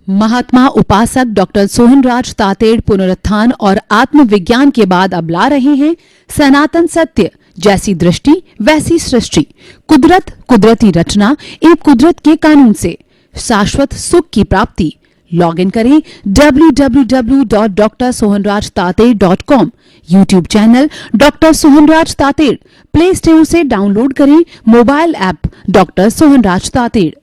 महात्मा उपासक डॉक्टर सोहनराज तातेड़ पुनरुत्थान और आत्मविज्ञान के बाद अब ला रहे हैं सनातन सत्य, जैसी दृष्टि वैसी सृष्टि, कुदरत, कुदरती रचना एवं कुदरत के कानून से शाश्वत सुख की प्राप्ति। लॉग इन करें www.drsohanrajtated.com, YouTube channel doctor Sohanraj Tated, play store से डाउनलोड करें mobile app doctor Sohanraj Tated.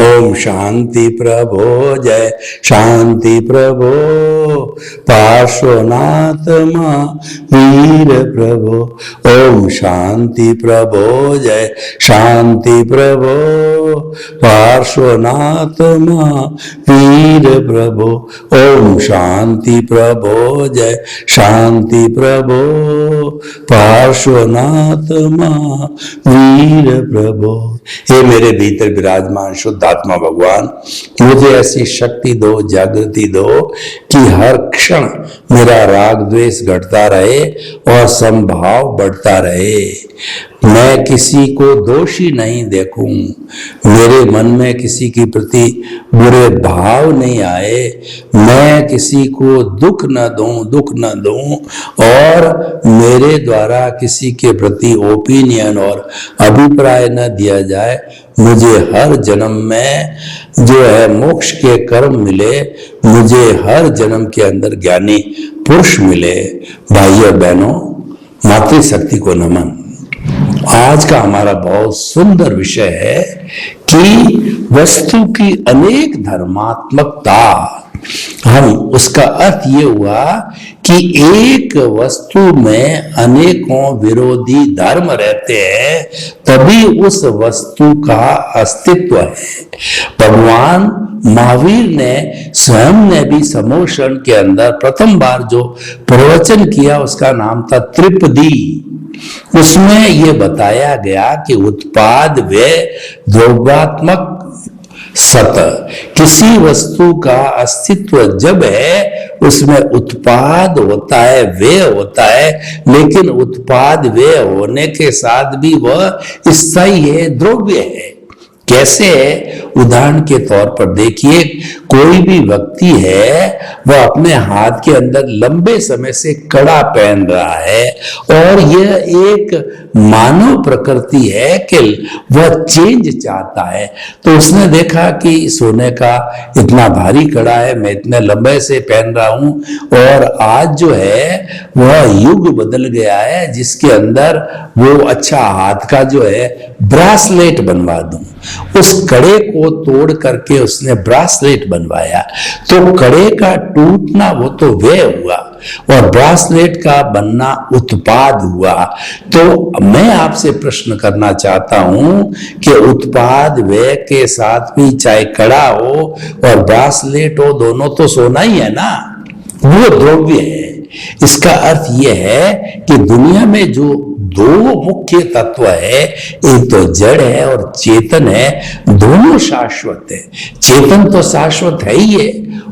ओम शांति प्रभो, जय शांति प्रभो, पार्श्वनाथ वीर प्रभो। ओम शांति प्रभो, जय शांति प्रभो, पार्श्वनाथ वीर प्रभो। ओम शांति प्रभो, जय शांति प्रभो, पार्श्वनाथ वीर प्रभो। हे मेरे भीतर विराजमान शुद्ध आत्मा भगवान, मुझे ऐसी शक्ति दो, जागृति दो कि हर क्षण मेरा राग द्वेष घटता रहे और समभाव बढ़ता रहे। मैं किसी को दोषी नहीं देखूं, मेरे मन में किसी के प्रति बुरे भाव नहीं आए, मैं किसी को दुख न दूं और मेरे द्वारा किसी के प्रति ओपिनियन और अभिप्राय न दिया जाए। मुझे हर जन्म में जो है मोक्ष के कर्म मिले, मुझे हर जन्म के अंदर ज्ञानी पुरुष मिले। भाइयों बहनों, मातृशक्ति को नमन। आज का हमारा बहुत सुंदर विषय है कि वस्तु की अनेक धर्मात्मकता। हम उसका अर्थ ये हुआ कि एक वस्तु में अनेकों विरोधी धर्म रहते हैं, तभी उस वस्तु का अस्तित्व है। भगवान महावीर ने स्वयं ने भी समोषण के अंदर प्रथम बार जो प्रवचन किया उसका नाम था त्रिपदी। उसमें यह बताया गया कि उत्पाद व्यय द्रव्यात्मक सत, किसी वस्तु का अस्तित्व जब है उसमें उत्पाद होता है, व्यय होता है, लेकिन उत्पाद व्यय होने के साथ भी वह स्थायी है, द्रव्य है। कैसे है? उदाहरण के तौर पर देखिए, कोई भी व्यक्ति है, वह अपने हाथ के अंदर लंबे समय से कड़ा पहन रहा है और यह एक मानव प्रकृति है कि वह चेंज चाहता है। तो उसने देखा कि सोने का इतना भारी कड़ा है, मैं इतने लंबे से पहन रहा हूं और आज जो है वह युग बदल गया है जिसके अंदर वो अच्छा हाथ का जो है ब्रासलेट बनवा दूं। उस कड़े को तोड़ करके उसने ब्रासलेट बनवाया, तो कड़े का टूटना वो तो व्यय हुआ और ब्रासलेट का बनना उत्पाद हुआ। तो मैं आपसे प्रश्न करना चाहता हूं कि उत्पाद व्यय के साथ भी चाहे कड़ा हो और ब्रासलेट हो, दोनों तो सोना ही है ना, वो द्रव्य है। इसका अर्थ यह है कि दुनिया में जो दो मुख्य तत्व है, एक तो जड़ है और चेतन है, दोनों शाश्वत है। चेतन तो शाश्वत है ही है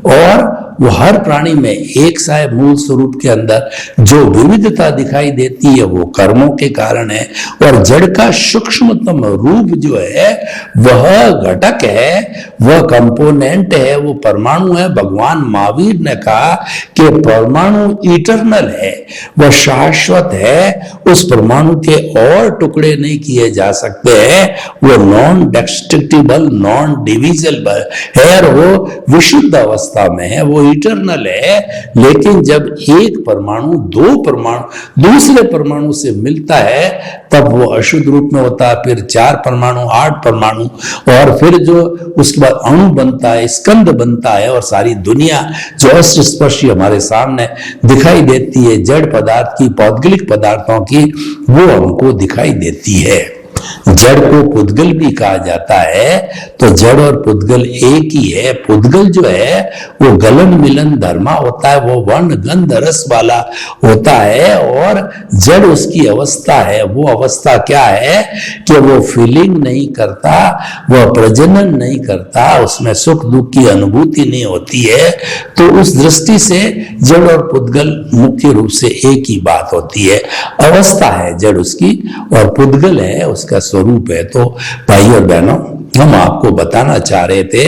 और वो हर प्राणी में एक सा मूल स्वरूप के अंदर जो विविधता दिखाई देती है वो कर्मों के कारण है, और जड़ का सूक्ष्मतम रूप जो है वह घटक है, वह कंपोनेंट है, वो परमाणु है। भगवान महावीर ने कहा कि परमाणु इटर्नल है, वह शाश्वत है, उस परमाणु के और टुकड़े नहीं किए जा सकते हैं, वो नॉन डिस्ट्रक्टिबल, नॉन डिविजिबल है और वो विशुद्ध अवस्था में है, वो इटर्नल है। लेकिन जब एक परमाणु दो परमाणु दूसरे परमाणु से मिलता है तब वो अशुद्ध रूप में होता है, फिर 4 परमाणु, 8 परमाणु, और फिर जो उसके बाद अणु बनता है, स्कंद बनता है, और सारी दुनिया जो अस्पर्शी हमारे सामने दिखाई देती है, जड़ पदार्थ की, पौद्गलिक पदार्थों की, वो हमको दिखाई देती है। जड़ को पुद्गल भी कहा जाता है, तो जड़ और पुद्गल एक ही है। पुद्गल जो है वो गलन मिलन धर्मा होता है, वो वर्ण गंध रस वाला होता है, और जड़ उसकी अवस्था है। वो अवस्था क्या है कि वो फीलिंग नहीं करता, वह प्रजनन नहीं करता, उसमें सुख दुख की अनुभूति नहीं होती है। तो उस दृष्टि से जड़ और पुद्गल मुख्य रूप से एक ही बात होती है। अवस्था है जड़ उसकी और पुद्गल है उसका इसका स्वरूप है। तो भाई और बहनों, हम आपको बताना चाह रहे थे,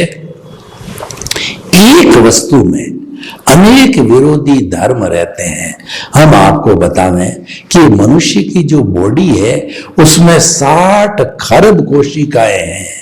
एक वस्तु में अनेक विरोधी धर्म रहते हैं। हम आपको बतावें कि मनुष्य की जो बॉडी है उसमें 60 खरब कोशिकाएं हैं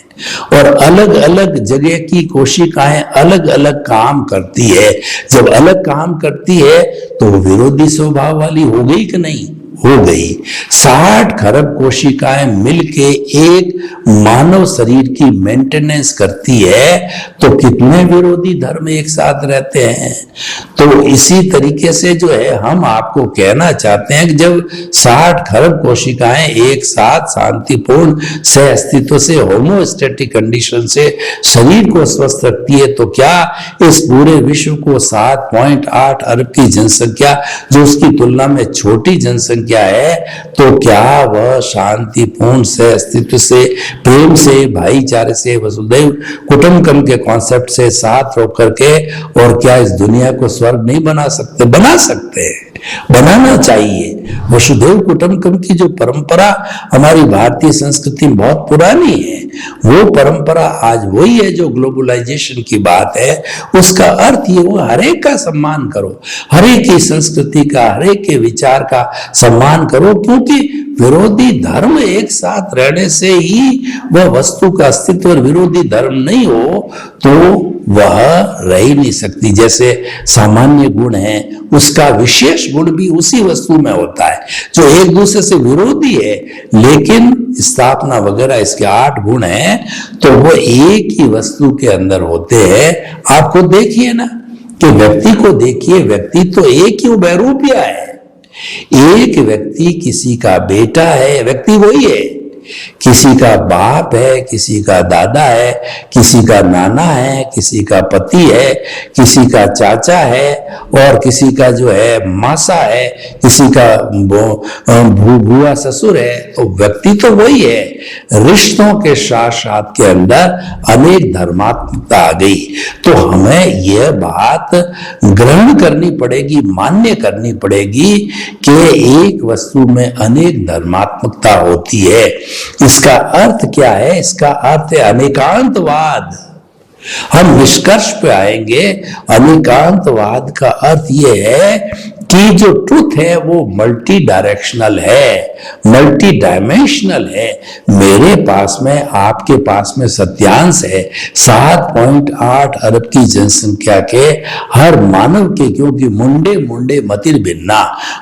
और अलग अलग जगह की कोशिकाएं अलग अलग काम करती है। जब अलग काम करती है तो विरोधी स्वभाव वाली हो गई कि नहीं? हो गई। 60 खरब कोशिकाएं मिलके एक मानव शरीर की मेंटेनेंस करती है, तो कितने विरोधी धर्म एक साथ रहते हैं। तो इसी तरीके से जो है हम आपको कहना चाहते हैं कि जब 60 खरब कोशिकाएं एक साथ शांतिपूर्ण सह अस्तित्व से होमोस्टैटिक कंडीशन से शरीर को स्वस्थ रखती है, तो क्या इस पूरे विश्व को 7.8 अरब की जनसंख्या, जो उसकी तुलना में छोटी जनसंख्या है, तो क्या वह शांतिपूर्ण से अस्तित्व से, प्रेम से, भाईचारे से, वसुधैव कुटुंबकम के कॉन्सेप्ट से साथ होकर के, और क्या इस दुनिया को स्वर्ग नहीं बना सकते? बना सकते हैं, बनाना चाहिए। वसुधैव कुटुंबकम की जो परंपरा हमारी भारतीय संस्कृति में बहुत पुरानी है, वो परंपरा आज वही है जो ग्लोबलाइजेशन की बात है। उसका अर्थ ये हुआ, हरेक का सम्मान करो, हरेक की संस्कृति का, हरेक के विचार का सम्मान करो, क्योंकि विरोधी धर्म एक साथ रहने से ही वह वस्तु का अस्तित्व, और विरोधी धर्म नहीं हो तो वह रह ही नहीं सकती। जैसे सामान्य गुण है, उसका विशेष गुण भी उसी वस्तु में होता है। जो एक दूसरे से विरोधी है लेकिन स्थापना वगैरह इसके 8 गुण हैं, तो वो एक ही वस्तु के अंदर होते हैं। आपको देखिए ना कि व्यक्ति को देखिए, व्यक्ति तो एक ही बहुरूपिया है। एक व्यक्ति किसी का बेटा है, व्यक्ति वही है, किसी का बाप है, किसी का दादा है, किसी का नाना है, किसी का पति है, किसी का चाचा है, और किसी का जो है मासा है, किसी का बुआ ससुर है। तो व्यक्ति तो वही है। रिश्तों के साथ साथ के अंदर अनेक धर्मात्मकता आ गई। तो हमें यह बात ग्रहण करनी पड़ेगी, मान्य करनी पड़ेगी कि एक वस्तु में अनेक धर्मात्मकता होती है। इसका अर्थ क्या है? इसका अर्थ है अनेकांतवाद। हम निष्कर्ष पे आएंगे। अनेकांतवाद का अर्थ यह है कि जो ट्रुथ है वो मल्टी डायरेक्शनल है, मल्टी डायमेंशनल है। मेरे पास में, आपके पास में सत्यांश है 7.8 अरब की जनसंख्या के हर मानव के, क्योंकि मुंडे मुंडे मतिर भिन्ना,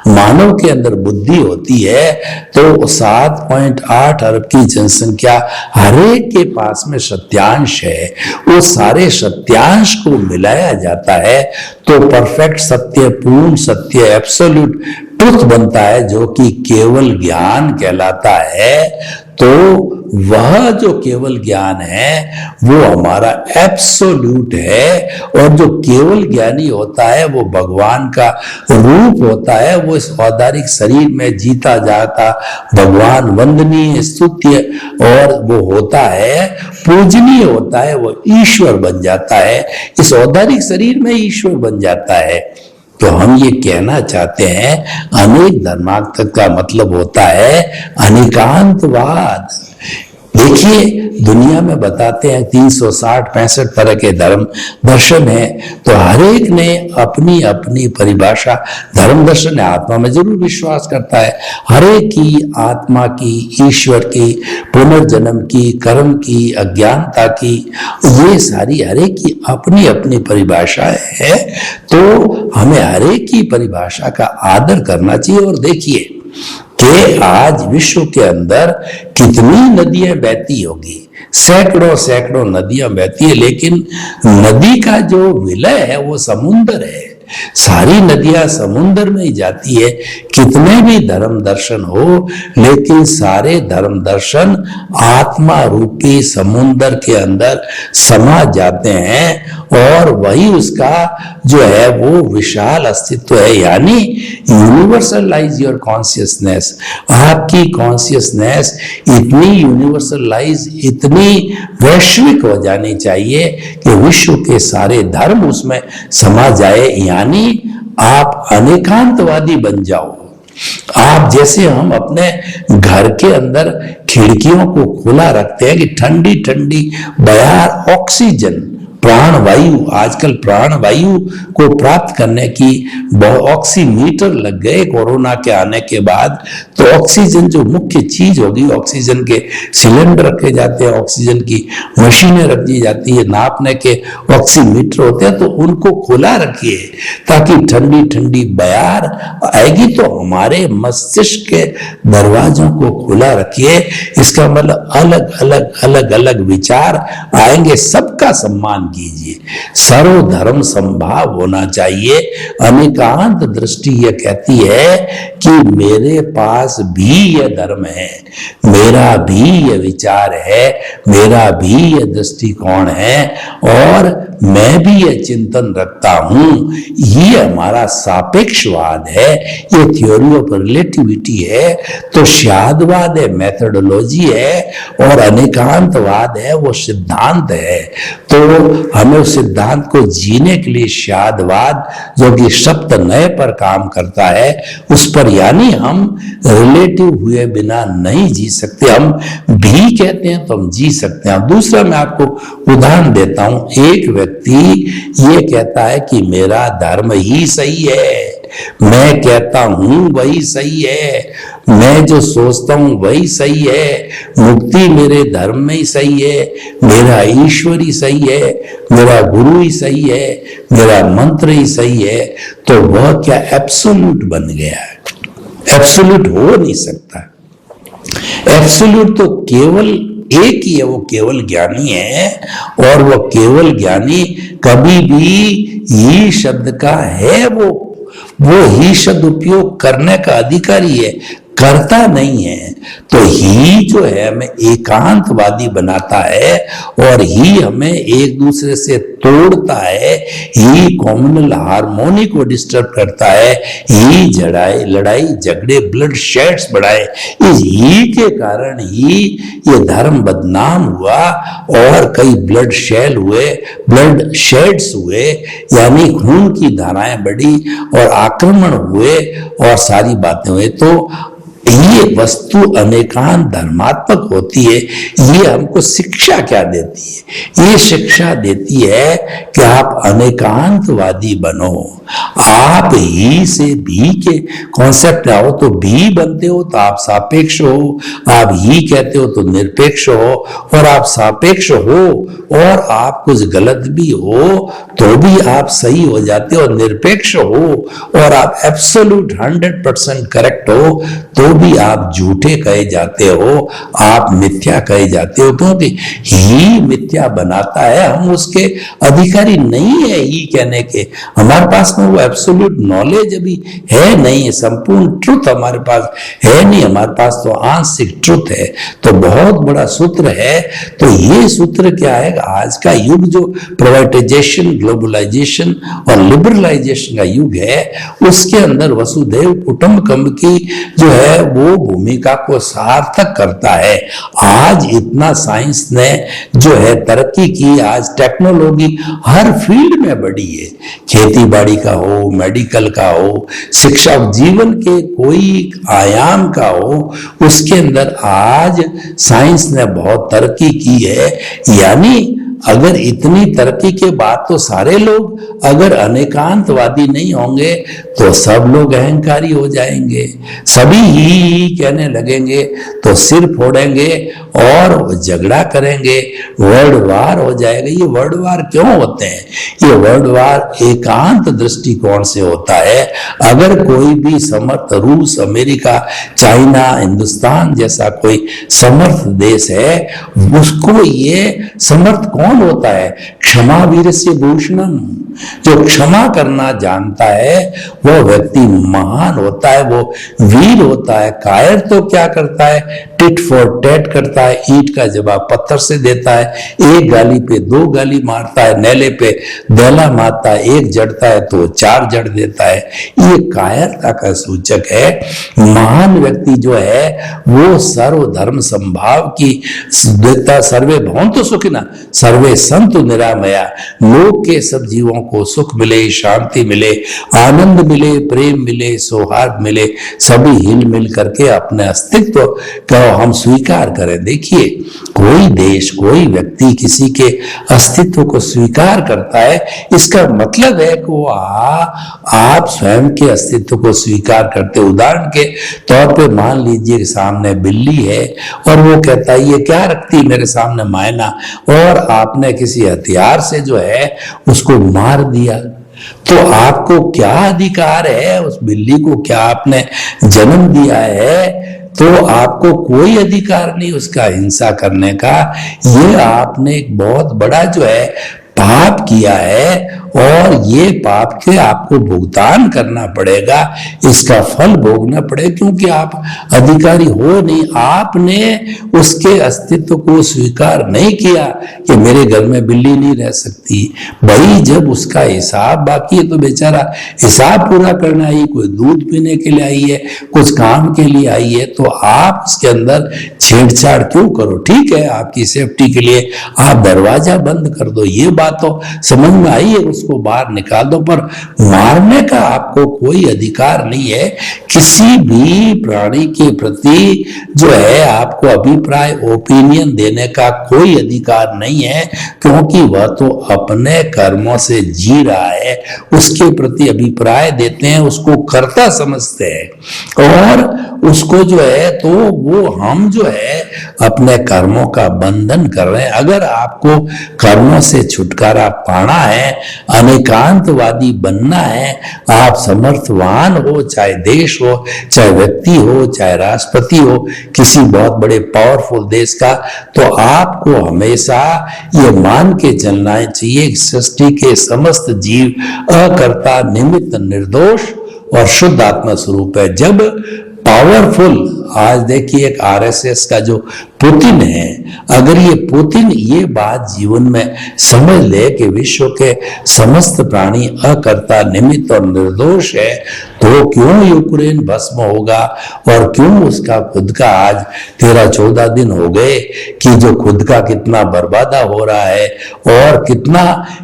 मानव के अंदर बुद्धि होती है। तो 7.8 अरब की जनसंख्या हर एक के पास में सत्यांश है। वो सारे सत्यांश को मिलाया जाता है तो परफेक्ट सत्य, पूर्ण सत्य, एब्सोल्यूट ट्रुथ बनता है, जो कि केवल ज्ञान कहलाता है। तो वह जो केवल ज्ञान है वो हमारा एब्सोल्यूट है, और जो केवल ज्ञानी होता है वो भगवान का रूप होता है। वो इस औदारिक शरीर में जीता जाता भगवान वंदनीय, स्तुत्य, और वो होता है पूजनीय होता है, वो ईश्वर बन जाता है। इस औदारिक शरीर में ईश्वर बन जाता है। तो हम ये कहना चाहते हैं, अनेक धर्मात्मकता का मतलब होता है अनेकांतवाद। देखिए, दुनिया में बताते हैं 360-65 तरह के धर्म दर्शन है, तो हर एक ने अपनी अपनी परिभाषा, धर्म दर्शन आत्मा में जरूर विश्वास करता है। हर एक की आत्मा की, ईश्वर की, पुनर्जन्म की, कर्म की, अज्ञानता की, ये सारी हर एक की अपनी अपनी परिभाषा है। तो हमें हर एक की परिभाषा का आदर करना चाहिए। और देखिए कि आज विश्व के अंदर कितनी नदियां बहती होगी, सैकड़ों सैकड़ों नदियां बहती है, लेकिन नदी का जो विलय है वो समुद्र है। सारी नदियां समुद्र में ही जाती है। कितने भी धर्म दर्शन हो, लेकिन सारे धर्म दर्शन आत्मा रूपी समुद्र के अंदर समा जाते हैं, और वही उसका जो है वो विशाल अस्तित्व है। यानी यूनिवर्सलाइज योर कॉन्शियसनेस। आपकी कॉन्शियसनेस इतनी यूनिवर्सलाइज, इतनी वैश्विक हो जानी चाहिए कि विश्व के सारे धर्म उसमें समा जाए, यानी आप अनेकांतवादी बन जाओ। आप जैसे हम अपने घर के अंदर खिड़कियों को खुला रखते हैं कि ठंडी ठंडी बयार ऑक्सीजन प्राणवायु, आजकल प्राणवायु को प्राप्त करने की ऑक्सीमीटर लग गए कोरोना के आने के बाद। तो ऑक्सीजन जो मुख्य चीज होगी, ऑक्सीजन के सिलेंडर रखे जाते हैं, ऑक्सीजन की मशीनें रखी जाती है, नापने के ऑक्सीमीटर होते हैं, तो उनको खुला रखिए ताकि ठंडी ठंडी बयार आएगी। तो हमारे मस्तिष्क के दरवाजों को खुला रखिए, इसका मतलब अलग अलग अलग अलग विचार आएंगे। सबका सम्मान कीजिए, सर्वधर्म संभाव होना चाहिए। अनेकांत दृष्टि यह कहती है कि मेरे पास भी यह धर्म है, मेरा भी यह विचार है, मेरा भी यह दृष्टिकोण है और मैं भी यह चिंतन रखता हूं। ये हमारा सापेक्षवाद है, ये थ्योरी ऑफ रिलेटिविटी है। तो शादवाद है, मेथोडोलॉजी है, और अनेकांतवाद है, वो सिद्धांत है। तो हमें उस सिद्धांत को जीने के लिए शादवाद, जो कि सप्त नए पर काम करता है, उस पर, यानी हम रिलेटिव हुए बिना नहीं जी सकते। हम भी कहते हैं तो हम जी सकते हैं। दूसरा मैं आपको उदाहरण देता हूं। एक व्यक्ति ये कहता है कि मेरा धर्म ही सही है, मैं कहता हूं वही सही है, मैं जो सोचता हूं वही सही है, मुक्ति मेरे धर्म में ही सही है, मेरा ईश्वर ही सही है, मेरा गुरु ही सही है, मेरा मंत्र ही सही है। तो वह क्या एब्सोल्यूट बन गया है? एब्सोल्यूट हो नहीं सकता। एब्सोल्यूट तो केवल एक ही है, वो केवल ज्ञानी है। और वो केवल ज्ञानी कभी भी ही शब्द का है, वो ही शब्द उपयोग करने का अधिकारी है, करता नहीं है। तो ही जो है हमें एकांतवादी बनाता है और ही हमें एक दूसरे से तोड़ता है, ही कॉम्युनल हार्मोनी को डिस्टर्ब करता है, ही लड़ाई झगड़े ब्लड शेड्स बढ़ाए। इस ही के कारण ही ये धर्म बदनाम हुआ और कई ब्लड शेड्स हुए, यानी खून की धाराएं बढ़ी और आक्रमण हुए और सारी बातें हुए। तो ये वस्तु अनेकांत धर्मात्मक होती है। ये हमको शिक्षा क्या देती है? ये शिक्षा देती है कि आप अनेकांतवादी बनो, आप ही से भी के कॉन्सेप्ट आओ तो भी बनते हो, तो आप सापेक्ष हो, आप ही कहते हो तो निरपेक्ष हो, और आप सापेक्ष हो और आप कुछ गलत भी हो तो भी आप सही हो जाते हो, निरपेक्ष हो और आप एब्सोल्यूट 100% करेक्ट हो तो भी आप झूठे कहे जाते हो, आप मिथ्या कहे जाते हो, क्योंकि ही मिथ्या बनाता है। हम उसके अधिकारी नहीं है ही कहने के, हमारे पास में वो एब्सोल्यूट नॉलेज अभी है नहीं, संपूर्ण ट्रुथ हमारे पास है नहीं, हमारे पास तो आंशिक ट्रुथ है। तो बहुत बड़ा सूत्र है। तो ये सूत्र क्या है? आज का युग जो प्राइवेटाइजेशन, ग्लोबलाइजेशन और लिबरलाइजेशन का युग है, उसके अंदर वसुधैव कुटुंबकम की जो है वो भूमिका को सार्थक करता है। आज इतना साइंस ने जो है तरक्की की, आज टेक्नोलॉजी हर फील्ड में बढ़ी है, खेती बाड़ी का हो, मेडिकल का हो, शिक्षा, जीवन के कोई आयाम का हो, उसके अंदर आज साइंस ने बहुत तरक्की की है। यानी अगर इतनी तरक्की के बाद तो सारे लोग अगर अनेकांतवादी नहीं होंगे तो सब लोग अहंकारी हो जाएंगे, सभी ही कहने लगेंगे तो सिर फोड़ेंगे और झगड़ा करेंगे, वर्ल्ड वार हो जाएगा। ये वर्ल्ड वार क्यों होते हैं? ये वर्ल्ड वार एकांत दृष्टिकोण से होता है। अगर कोई भी समर्थ, रूस, अमेरिका, चाइना, हिंदुस्तान जैसा कोई समर्थ देश है, उसको ये समर्थ कौन होता है? क्षमा वीरस्य भूषणम। जो क्षमा करना जानता है वो व्यक्ति महान होता है, वो वीर होता है। कायर तो क्या करता है? टिट फॉर टैट करता है, ईंट का जवाब पत्थर से देता है, एक गाली पे दो गाली मारता है, नेले पे देला मारता है, एक जड़ता है तो चार जड़ देता है। ये कायरता का सूचक है। महान व्यक्ति जो है वो सर्वधर्म संभाव की देता, सर्वे भवन्तु सुखिनः, सर्व सर्वे संतु निरामया, लोक के सब जीवों को सुख मिले, शांति मिले, आनंद मिले, प्रेम मिले, सौहार्द मिले, सभी हिल मिल करके अपने अस्तित्व को हम स्वीकार करें। देखिए, कोई देश, कोई व्यक्ति किसी के अस्तित्व को स्वीकार करता है, इसका मतलब है कि वो आप स्वयं के अस्तित्व को स्वीकार करते। उदाहरण के तौर पे मान लीजिए सामने बिल्ली है और वो कहता है ये क्या रखती मेरे सामने मायना, और आपने किसी हथियार से जो है उसको मार दिया, तो आपको क्या अधिकार है? उस बिल्ली को क्या आपने जन्म दिया है? तो आपको कोई अधिकार नहीं उसका हिंसा करने का। ये आपने एक बहुत बड़ा जो है पाप किया है, और ये पाप के आपको भुगतान करना पड़ेगा, इसका फल भोगना पड़ेगा, क्योंकि आप अधिकारी हो नहीं। आपने उसके अस्तित्व को स्वीकार नहीं किया कि मेरे घर में बिल्ली नहीं रह सकती। भाई, जब उसका हिसाब बाकी है तो बेचारा हिसाब पूरा करना आई, कोई दूध पीने के लिए आई है, कुछ काम के लिए आई है, तो आप उसके अंदर छेड़छाड़ क्यों करो? ठीक है, आपकी सेफ्टी के लिए आप दरवाजा बंद कर दो, ये बात तो समझ में आई है, उसको बाहर निकाल दो, पर मारने का आपको कोई अधिकार नहीं है। किसी भी प्राणी के प्रति जो है आपको अभिप्राय, ओपिनियन देने का कोई अधिकार नहीं है, क्योंकि वह तो अपने कर्मों से जी रहा है। उसके प्रति अभिप्राय देते हैं, उसको कर्ता समझते हैं, और उसको जो है तो वो हम जो है अपने कर्मों का बंधन कर रहे हैं। अगर आपको कर्मों से छुटकारा पाना है, अनेकांतवादी बनना है, आप समर्थवान हो, चाहे देश हो, चाहे व्यक्ति हो, चाहे राष्ट्रपति हो किसी बहुत बड़े पावरफुल देश का, तो आपको हमेशा ये मान के चलना चाहिए कि सृष्टि के समस्त जीव अकर्ता, निमित्त, निर्दोष और शुद्ध आत्मा स्वरूप है। जब पावरफुल, आज देखिए एक आरएसएस का जो पुतिन है, अगर ये पुतिन ये बात जीवन में समझ ले कि विश्व के समस्त प्राणी अकर्ता, निमित्त और निर्दोष है, तो क्यों यूक्रेन भस्म होगा, और क्यों उसका खुद का आज 13-14 दिन हो गए कि जो खुद का कितना बर्बादा हो रहा है और कितना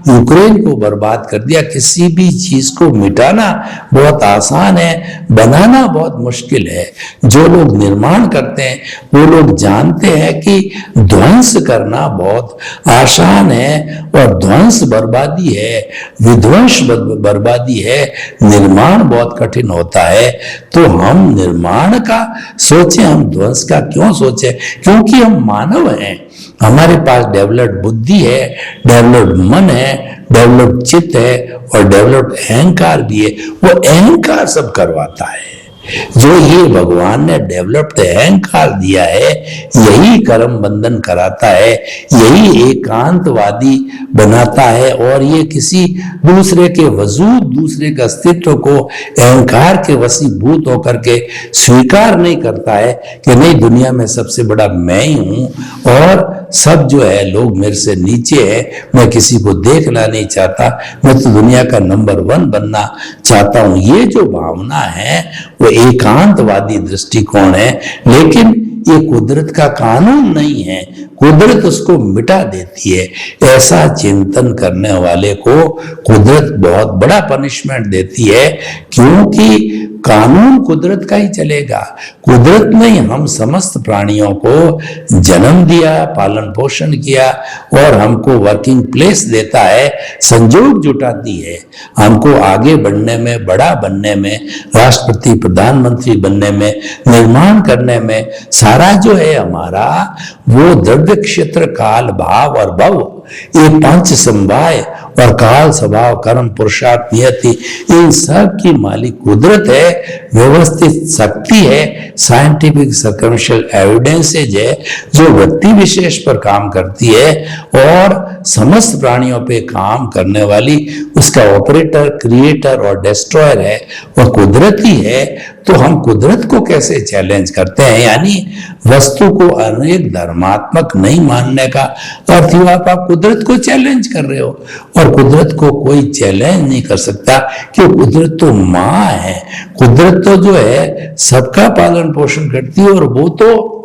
यूक्रेन को बर्बाद कर दिया। किसी भी चीज को मिटाना बहुत आसान है, बनाना बहुत मुश्किल है। जो लोग निर्माण करते हैं वो लोग जानते हैं कि ध्वंस करना बहुत आसान है, और ध्वंस बर्बादी है, विध्वंस बर्बादी है, निर्माण बहुत कठिन होता है। तो हम निर्माण का सोचें, हम ध्वंस का क्यों सोचें? क्योंकि हम मानव हैं, हमारे पास डेवलप्ड बुद्धि है, डेवलप्ड मन है, डेवलप्ड चित्त है, और डेवलप्ड अहंकार भी है। वो अहंकार सब करवाता है। जो ये भगवान ने डेवलप्ड अहंकार दिया है, यही कर्म बंधन कराता है, यही एकांतवादी बनाता है, और ये किसी दूसरे के वजूद, दूसरे के अस्तित्व को अहंकार के वशीभूत होकर के स्वीकार नहीं करता है कि नहीं, दुनिया में सबसे बड़ा मैं ही हूं, और सब जो है लोग मेरे से नीचे है, मैं किसी को देखना नहीं चाहता, मैं तो दुनिया का नंबर 1 बनना चाहता हूं। ये जो भावना है वो एकांतवादी दृष्टिकोण है, लेकिन ये कुदरत का कानून नहीं है, कुदरत उसको मिटा देती है। ऐसा चिंतन करने वाले को कुदरत बहुत बड़ा पनिशमेंट देती है, क्योंकि कानून कुदरत का ही चलेगा। कुदरत ने हम समस्त प्राणियों को जन्म दिया, पालन पोषण किया, और हमको वर्किंग प्लेस देता है, संजोग जुटाती है हमको आगे बढ़ने में, बड़ा बनने में, राष्ट्रपति, प्रधानमंत्री बनने में, निर्माण करने में। सारा जो है हमारा वो द्रव्य क्षेत्र, काल, भाव और भव, ये 5 समवाय और काल, स्वभाव, कर्म, पुरुषार्थ, नियति, इन सब की मालिक कुदरत है, व्यवस्थित शक्ति है, साइंटिफिक सर्कमस्टेंशियल एविडेंसेज है जो व्यक्ति विशेष पर काम करती है, और समस्त प्राणियों पे काम करने वाली उसका ऑपरेटर, क्रिएटर और डिस्ट्रॉयर है, वह कुदरत ही है। तो हम कुदरत को कैसे चैलेंज करते हैं? यानी वस्तु को अनेक धर्मात्मक नहीं मानने का अर्थ हुआ आप कुदरत को चैलेंज कर रहे हो, और कुदरत को कोई चैलेंज नहीं कर सकता, क्योंकि कुदरत तो माँ है। कुदरत तो जो है सबका पालन पोषण करती है, और वो तो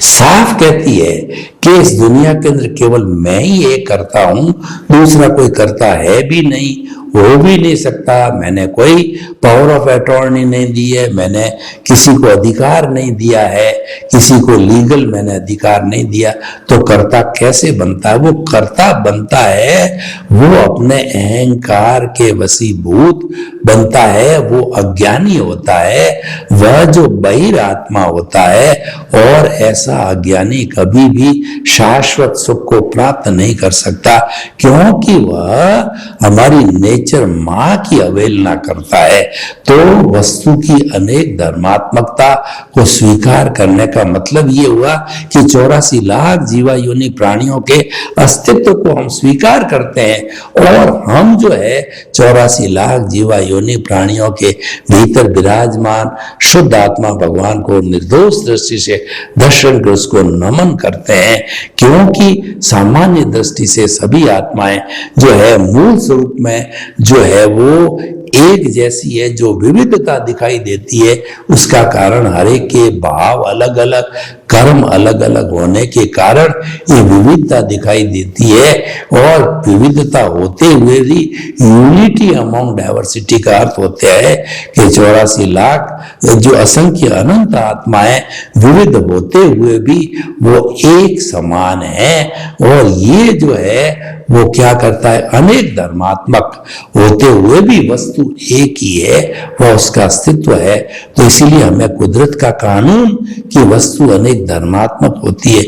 साफ कहती है कि इस दुनिया के अंदर केवल मैं ही ये करता हूं, दूसरा कोई करता है भी नहीं, हो भी नहीं सकता। मैंने कोई पावर ऑफ अटॉर्नी नहीं दी है, मैंने किसी को अधिकार नहीं दिया है, किसी को लीगल मैंने अधिकार नहीं दिया, तो कर्ता कैसे बनता है? वो कर्ता बनता है, वो अपने अहंकार के वशीभूत बनता है, वो अज्ञानी होता है, वह जो बहिर आत्मा होता है। और ऐसा अज्ञानी कभी भी शाश्वत सुख को प्राप्त नहीं कर सकता, क्योंकि वह हमारी नेचर मां की अवहेलना करता है। तो वस्तु की अनेक धर्मात्मकता को स्वीकार करने का मतलब ये हुआ कि 84 लाख जीवा योनि प्राणियों के अस्तित्व को हम स्वीकार करते हैं, और हम जो है 84 लाख जीवा योनि प्राणियों के भीतर विराजमान शुद्ध आत्मा भगवान को निर्दोष दृष्टि से दर्शन कर उसको नमन करते हैं। क्योंकि सामान्य दृष्टि से सभी आत्माएं जो है मूल स्वरूप में जो है वो एक जैसी है। जो विविधता दिखाई देती है उसका कारण हर एक के भाव अलग अलग, कर्म अलग अलग होने के कारण ये विविधता दिखाई देती है। और विविधता होते हुए भी यूनिटी अमॉन्ग डाइवर्सिटी का अर्थ होता है कि 84 लाख जो असंख्य अनंत आत्माएं विविध होते हुए भी वो एक समान है। और ये जो है वो क्या करता है, अनेक धर्मात्मक होते हुए भी वस्तु एक ही है, वह उसका अस्तित्व है। तो इसीलिए हमें कुदरत का कानून कि वस्तु अनेक धर्मात्मक होती है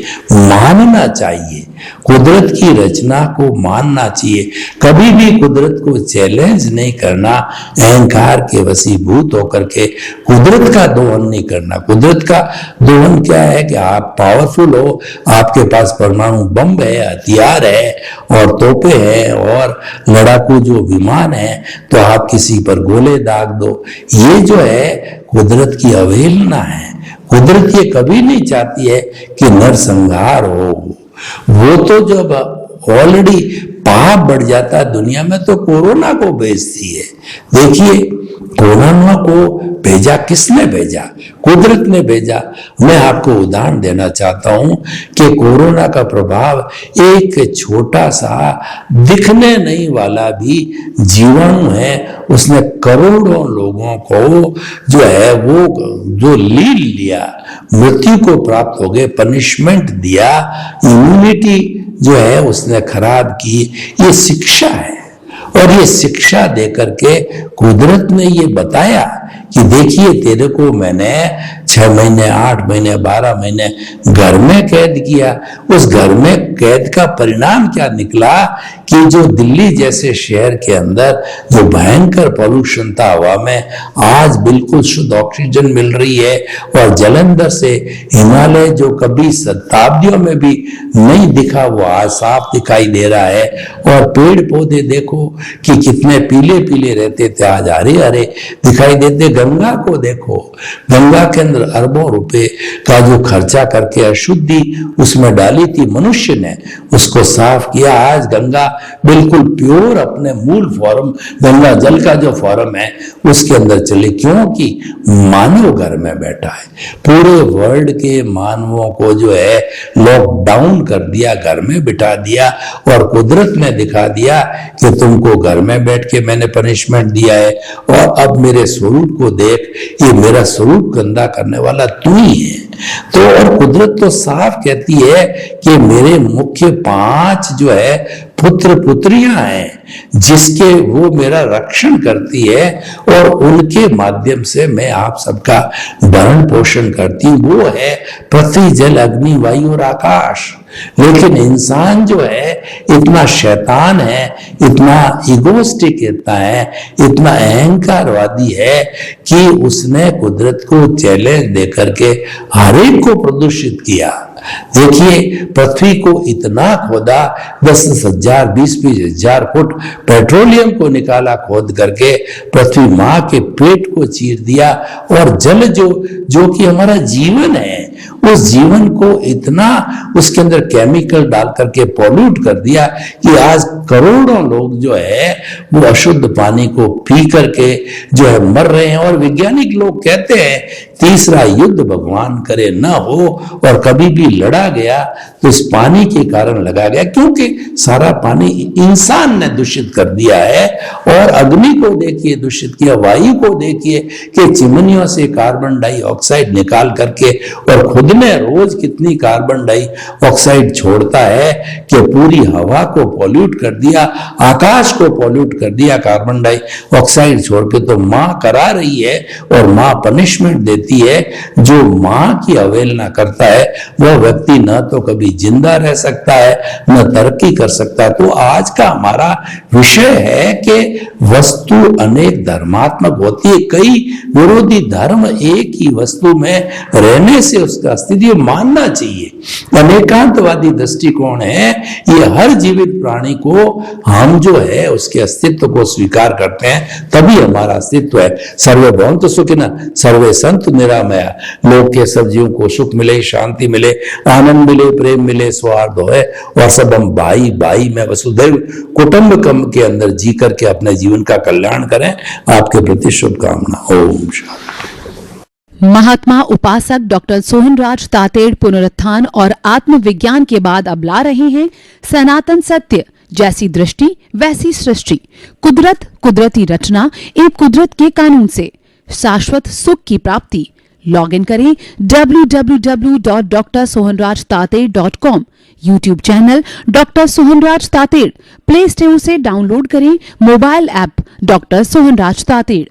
मानना चाहिए, कुदरत की रचना को मानना चाहिए। कभी भी कुदरत को चैलेंज नहीं करना, अहंकार के वशीभूत होकर के कुदरत का दोहन नहीं करना। कुदरत का दोहन क्या है कि आप पावरफुल हो, आपके पास परमाणु बम है, हथियार है और तोपे हैं और लड़ाकू जो विमान है, तो आप किसी पर गोले दाग दो। ये जो है कुदरत की अवहेलना है। कुदरत ये कभी नहीं चाहती है कि नरसंहार हो। वो तो जब ऑलरेडी पाप बढ़ जाता है दुनिया में तो कोरोना को भेजती है। देखिए कोरोना को भेजा किसने भेजा? कुदरत ने भेजा। मैं आपको उदाहरण देना चाहता हूं कि कोरोना का प्रभाव एक छोटा सा दिखने नहीं वाला भी जीवाणु है, उसने करोड़ों लोगों को जो है वो जो लील लिया, मृत्यु को प्राप्त हो गए, पनिशमेंट दिया, इम्यूनिटी जो है उसने खराब की। ये शिक्षा है। और ये शिक्षा देकर के कुदरत ने ये बताया कि देखिए तेरे को मैंने 6 महीने 8 महीने 12 महीने घर में कैद किया। उस घर में कैद का परिणाम क्या निकला कि जो दिल्ली जैसे शहर के अंदर जो भयंकर पॉल्यूशन था हवा में, आज बिल्कुल शुद्ध ऑक्सीजन मिल रही है। और जलंधर से हिमालय जो कभी शताब्दियों में भी नहीं दिखा वो आज साफ दिखाई दे रहा है। और पेड़ पौधे देखो कि कितने पीले पीले रहते थे, आज हरे हरे दिखाई देते। गंगा को देखो, गंगा के अंदर अरबों रुपए का जो खर्चा करके अशुद्धि उसमें डाली थी मनुष्य ने, उसको साफ किया। आज गंगा बिल्कुल प्योर अपने मूल फॉर्म, गंगा जल का जो फॉर्म है उसके अंदर चले। क्योंकि मानव घर में बैठा है। पूरे वर्ल्ड के मानवों को जो है लॉकडाउन कर दिया, घर में बिठा दिया और कुदरत ने दिखा दिया कि तुमको घर में बैठ के मैंने पनिशमेंट दिया है और अब मेरे स्वरूप को देख, ये मेरा स्वरूप गंदा करने वाला तू ही है। तो और कुदरत तो साफ कहती है कि मेरे मुख्य 5 जो है पुत्र पुत्रियां हैं जिसके वो मेरा रक्षण करती है और उनके माध्यम से मैं आप सबका भरण पोषण करती हूं। वो है पृथ्वी जल अग्नि वायु और आकाश। लेकिन इंसान जो है इतना शैतान है, इतना इगोस्टिक इतना है, इतना अहंकारवादी है कि उसने कुदरत को चैलेंज देकर के हर एक को प्रदूषित किया। देखिए पृथ्वी को इतना खोदा, 10,000 20,000 फुट पेट्रोलियम को निकाला खोद करके, पृथ्वी मां के पेट को चीर दिया। और जल जो कि हमारा जीवन है, उस जीवन को इतना उसके अंदर केमिकल डाल करके पॉल्यूट कर दिया कि आज करोड़ों लोग जो है वो अशुद्ध पानी को पी करके जो है मर रहे हैं। और वैज्ञानिक लोग कहते हैं तीसरा युद्ध भगवान करे न हो, और कभी भी लड़ा गया तो इस पानी के कारण लगा गया, क्योंकि सारा पानी इंसान ने दूषित कर दिया है। और अग्नि को देखिए दूषित किया, वायु को देखिए कि चिमनियों से कार्बन डाइऑक्साइड निकाल करके, और खुद ने रोज कितनी कार्बन डाइऑक्साइड छोड़ता है कि पूरी हवा को पॉल्यूट कर दिया, आकाश को पॉल्यूट कर दिया कार्बन डाइऑक्साइड छोड़ के। तो मां करा रही है और मां पनिशमेंट देती है। जो मां की अवहेलना करता है वह व्यक्ति न तो कभी जिंदा रह सकता है, न तरक्की कर सकता है। तो आज का हमारा विषय है कि वस्तु अनेक धर्मात्मक होती है, कई विरोधी धर्म एक ही वस्तु में रहने से उसका अस्तित्व मानना चाहिए। अनेकांतवादी दृष्टिकोण है, ये हर जीवित प्राणी को हम जो है उसके अस्तित्व को स्वीकार करते हैं, तभी हमारा अस्तित्व है। सर्वे भवन्तु सुखिनः, सर्वे सन्तु निरामया। लोग के सब जीवों को सुख मिले, शांति मिले, आनंद मिले, प्रेम मिले, सौहार्द होए, और सब हम भाई भाई में वसुधैव कुटुंबकम के अंदर जी करके अपने जीवन का कल्याण करें। आपके प्रति शुभकामना। ओम शांति। महात्मा उपासक डॉक्टर सोहनराज तातेड़ पुनरुत्थान और आत्मविज्ञान के बाद अब ला रहे हैं सनातन सत्य, जैसी दृष्टि वैसी सृष्टि, कुदरत, कुदरती रचना एवं कुदरत के कानून से शाश्वत सुख की प्राप्ति। लॉग इन करें www.drsohanrajtated.com, YouTube channel doctor Sohanraj Tated, play store से डाउनलोड करें mobile app doctor Sohanraj Tated.